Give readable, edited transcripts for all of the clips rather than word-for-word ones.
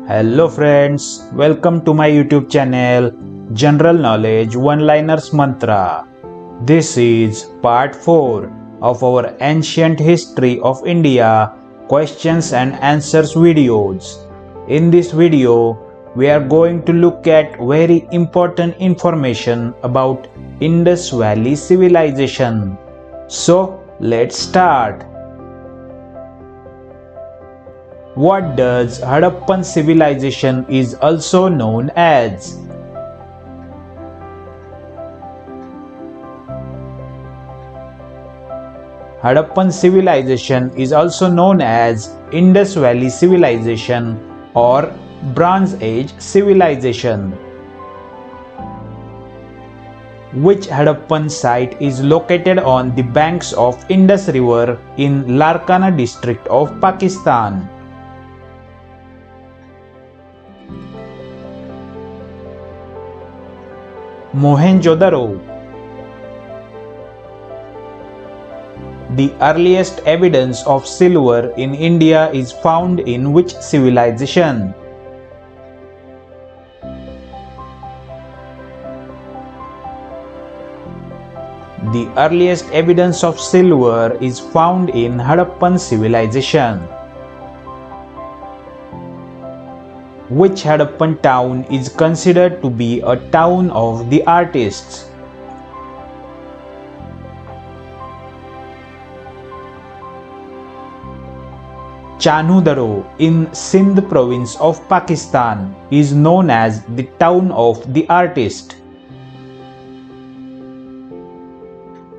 Hello friends, welcome to my YouTube channel General Knowledge One-Liners Mantra. This is part 4 of our Ancient History of India questions and answers videos. In this video, we are going to look at very important information about Indus Valley Civilization. So, let's start. What does Harappan Civilization is also known as? Harappan Civilization is also known as Indus Valley Civilization or Bronze Age Civilization. Which Harappan site is located on the banks of Indus River in Larkana District of Pakistan? Mohenjodaro. The earliest evidence of silver in India is found in which civilization? The earliest evidence of silver is found in Harappan Civilization. Which Harappan town is considered to be a town of the artists? Chanudaro in Sindh province of Pakistan is known as the town of the artist.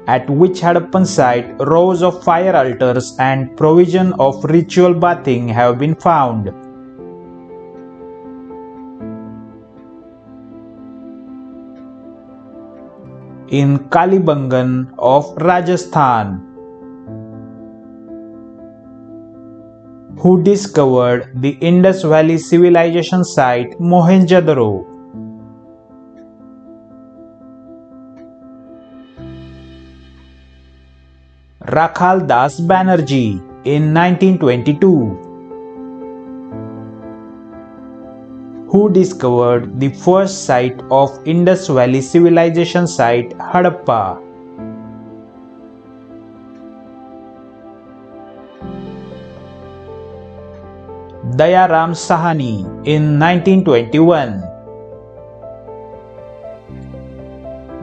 At which Harappan site rows of fire altars and provision of ritual bathing have been found? In Kalibangan of Rajasthan. Who discovered the Indus Valley Civilization site Mohenjodaro? Rakhal Das Banerjee in 1922. Who discovered the first site of Indus Valley Civilization site Harappa? Dayaram Sahani in 1921.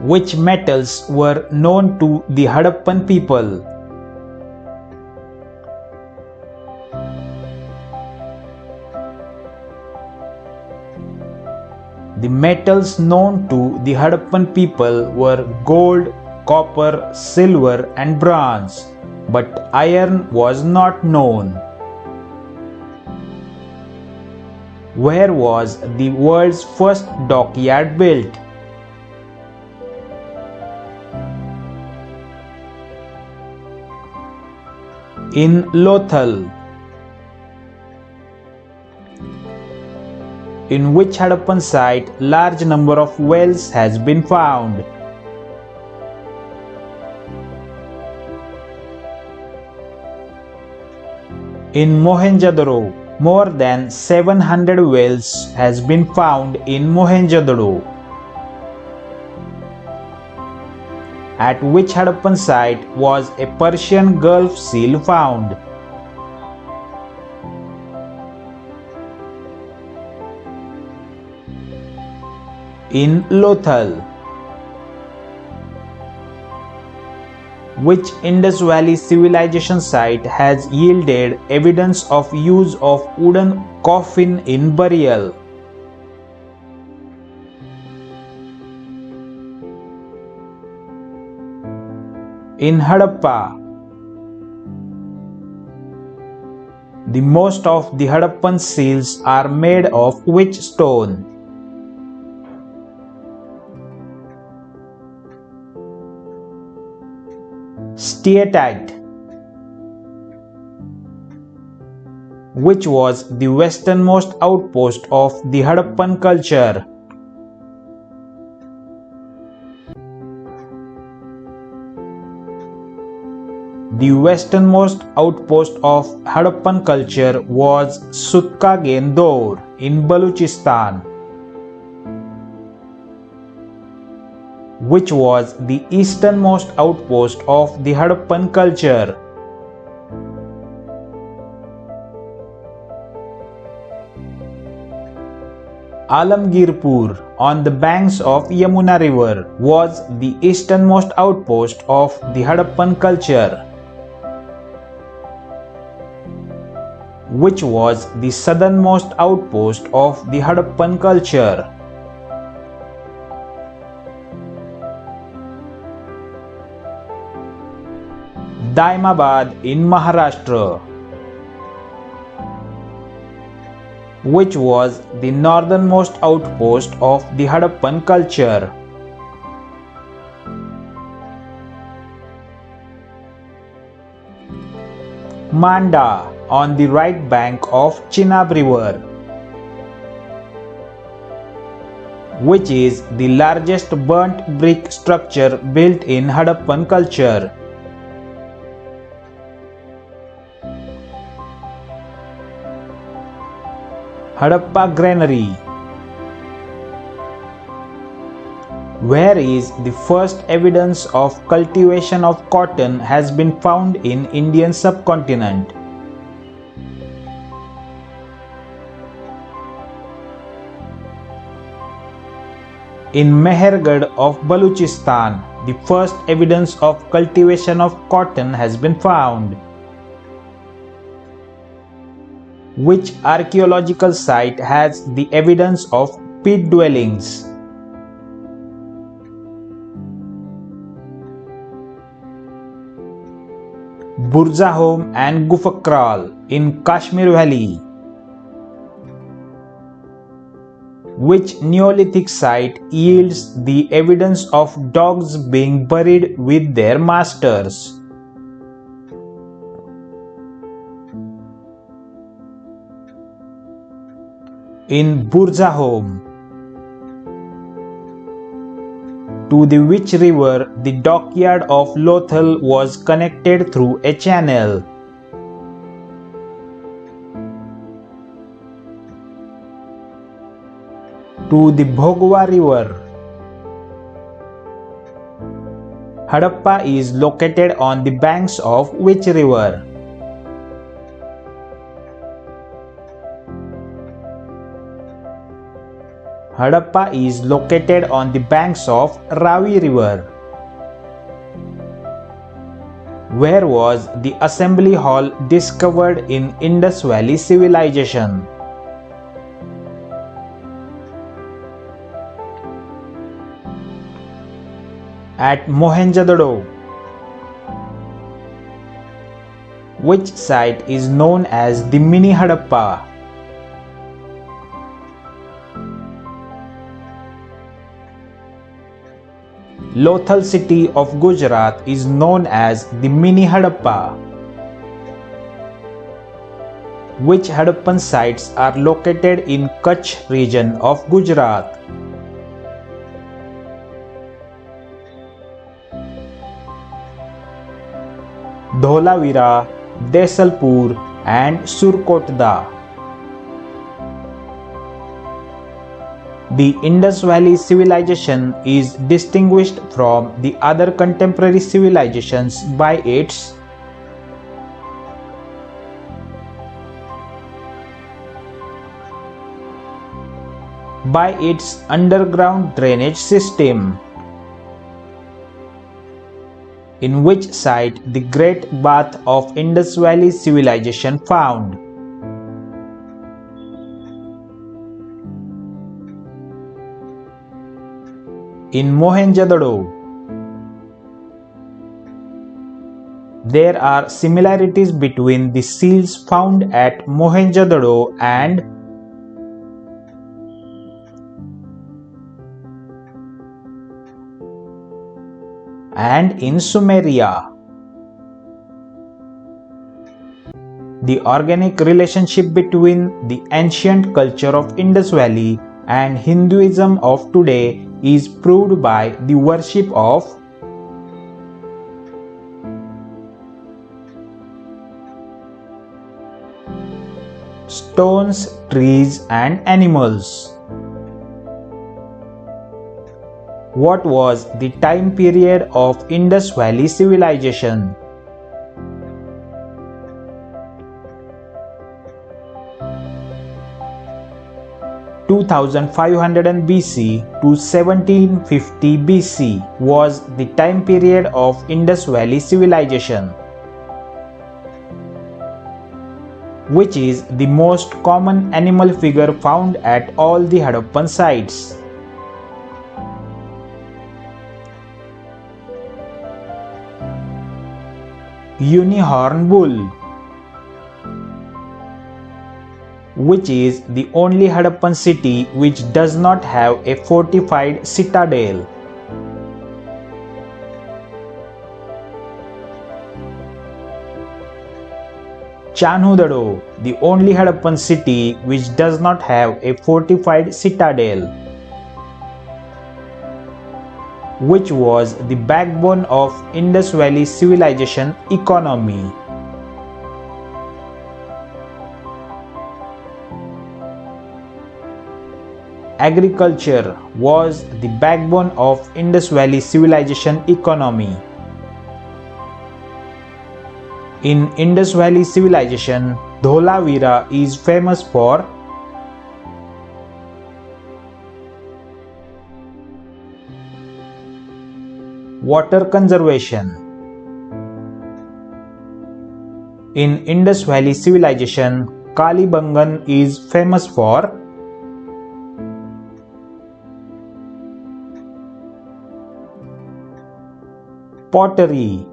Which metals were known to the Harappan people? The metals known to the Harappan people were gold, copper, silver and bronze, but iron was not known. Where was the world's first dockyard built? In Lothal. In which Harappan site large number of wells has been found? In Mohenjodaro, more than 700 wells has been found in Mohenjodaro. At which Harappan site was a Persian Gulf seal found? In Lothal. Which Indus Valley Civilization site has yielded evidence of use of wooden coffin in burial? In Harappa. The most of the Harappan seals are made of which stone? Steatite. Which was the westernmost outpost of the Harappan culture? The The westernmost outpost of Harappan culture was Sutkagendor in Balochistan, which was the easternmost outpost of the Harappan culture. Alamgirpur on the banks of Yamuna river was the easternmost outpost of the Harappan culture, which was the southernmost outpost of the Harappan culture. Daimabad in Maharashtra, which was the northernmost outpost of the Harappan culture. Manda on the right bank of Chenab river, which is the largest burnt brick structure built in Harappan culture. Harappa Granary, where is the first evidence of cultivation of cotton has been found in Indian subcontinent. In Mehergarh of Balochistan, the first evidence of cultivation of cotton has been found. Which archaeological site has the evidence of peat dwellings? Burzahom and Gufakral in Kashmir Valley. Which Neolithic site yields the evidence of dogs being buried with their masters? In Burzahom. To the which river the Dockyard of Lothal was connected through a channel? To the Bhogwa river. Harappa is located on the banks of which river? Harappa is located on the banks of Ravi river. Where was the assembly hall discovered in Indus Valley Civilization? At Mohenjodaro. Which site is known as the Mini-Harappa? Lothal city of Gujarat is known as the Mini-Harappa. Which Harappan sites are located in Kutch region of Gujarat? Dholavira, Desalpur and Surkotda. The Indus Valley Civilization is distinguished from the other contemporary civilizations by its underground drainage system. In which site the Great Bath of Indus Valley Civilization found? In Mohenjodaro. There are similarities between the seals found at Mohenjodaro and in Sumeria. The organic relationship between the ancient culture of Indus Valley and Hinduism of today is proved by the worship of stones, trees, and animals. What was the time period of Indus Valley Civilization? (2500 BC to 1750 BC) was the time period of Indus Valley Civilization, which is the most common animal figure found at all the Harappan sites. Unicorn bull, which is the only Harappan city which does not have a fortified citadel. Chanudaro, the only Harappan city which does not have a fortified citadel, which was the backbone of Indus Valley Civilization economy. Agriculture was the backbone of Indus Valley Civilization economy. In Indus Valley Civilization, Dholavira is famous for water conservation. In Indus Valley Civilization, Kalibangan is famous for pottery.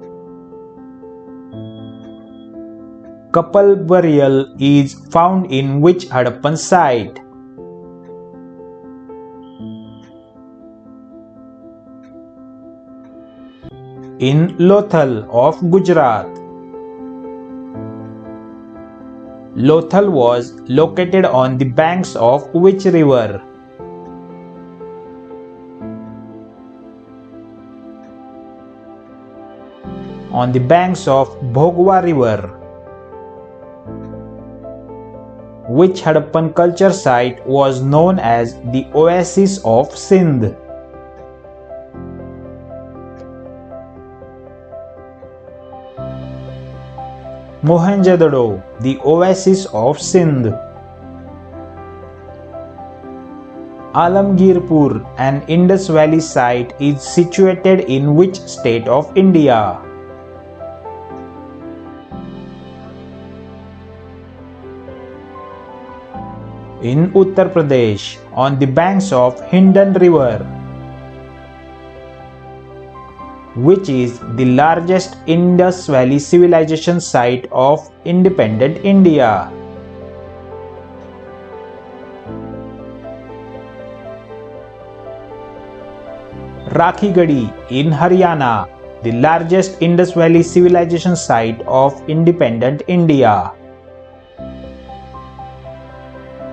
Couple burial is found in which Harappan site? In Lothal of Gujarat. Lothal was located on the banks of which river? On the banks of Bhogwa river. Which Harappan culture site was known as the Oasis of Sindh? Mohenjodaro, the Oasis of Sindh. Alamgirpur, an Indus Valley site, is situated in which state of India? In Uttar Pradesh, on the banks of Hindon River, which is the largest Indus Valley Civilization site of independent India? Rakhigadi in Haryana, the largest Indus Valley Civilization site of independent India.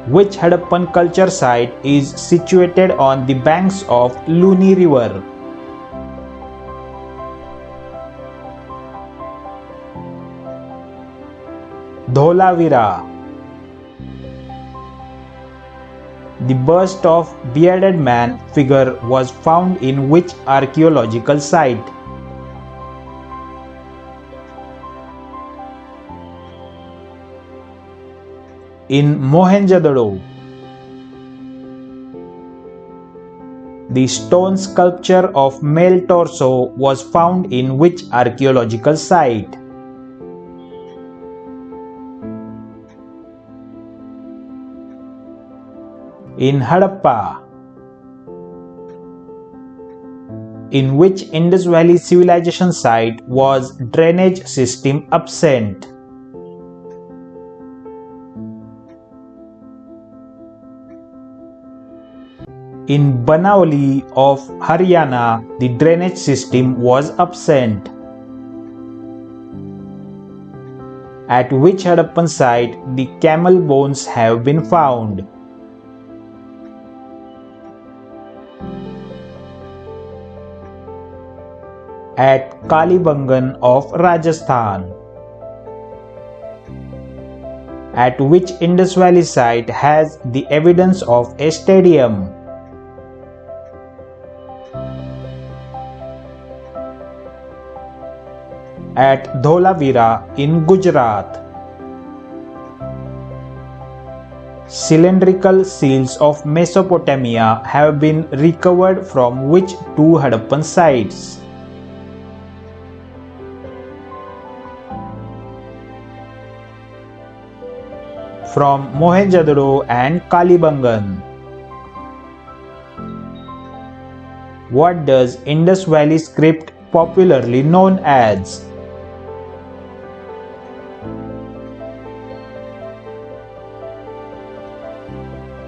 Which Harappan culture site is situated on the banks of Luni river? Dholavira. The bust of bearded man figure was found in which archaeological site? In Mohenjodaro. The stone sculpture of male torso was found in which archaeological site? In Harappa. In which Indus Valley Civilization site was drainage system absent? In Banawali of Haryana, the drainage system was absent. At which Harappan site the camel bones have been found? At Kalibangan of Rajasthan. At which Indus Valley site has the evidence of a stadium? At Dholavira in Gujarat. Cylindrical seals of Mesopotamia have been recovered from which two Harappan sites? From Mohenjodaro and Kalibangan. What does Indus Valley Script popularly known as?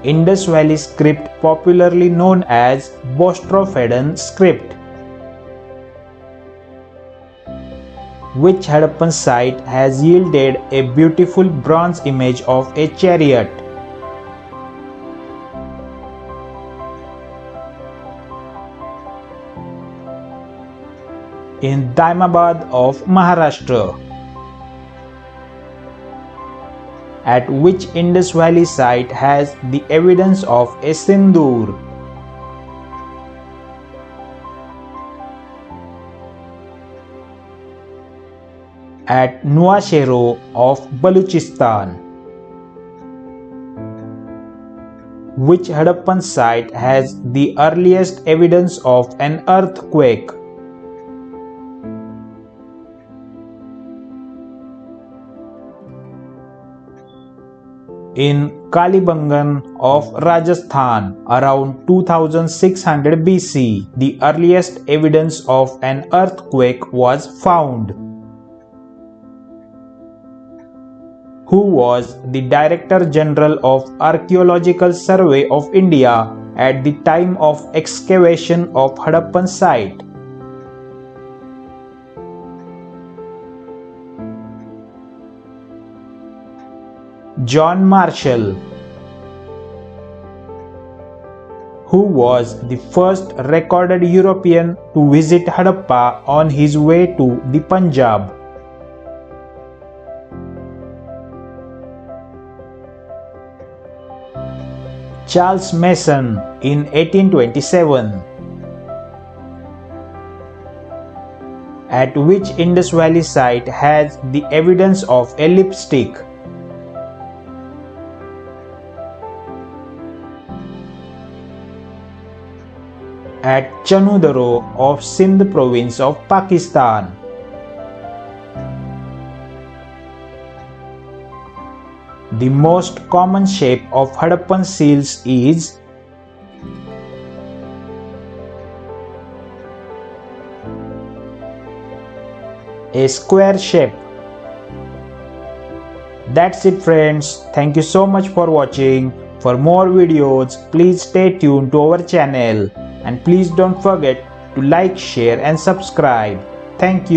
Indus Valley Script popularly known as Bostrofedon script. Which Harappan site has yielded a beautiful bronze image of a chariot? In Daimabad of Maharashtra. At which Indus Valley site has the evidence of a Sindoor? At Nuashero of Baluchistan. Which Harappan site has the earliest evidence of an earthquake? In Kalibangan of Rajasthan around 2600 BC, the earliest evidence of an earthquake was found. Who was the Director General of Archeological Survey of India at the time of excavation of Harappan site? John Marshall. Who was the first recorded European to visit Harappa on his way to the Punjab? Charles Mason in 1827. At which Indus Valley site has the evidence of a lipstick? At Chanudaro of Sindh province of Pakistan. The most common shape of Harappan seals is a square shape. That's it friends. Thank you so much for watching. For more videos, please stay tuned to our channel and please don't forget to like, share and subscribe. Thank you.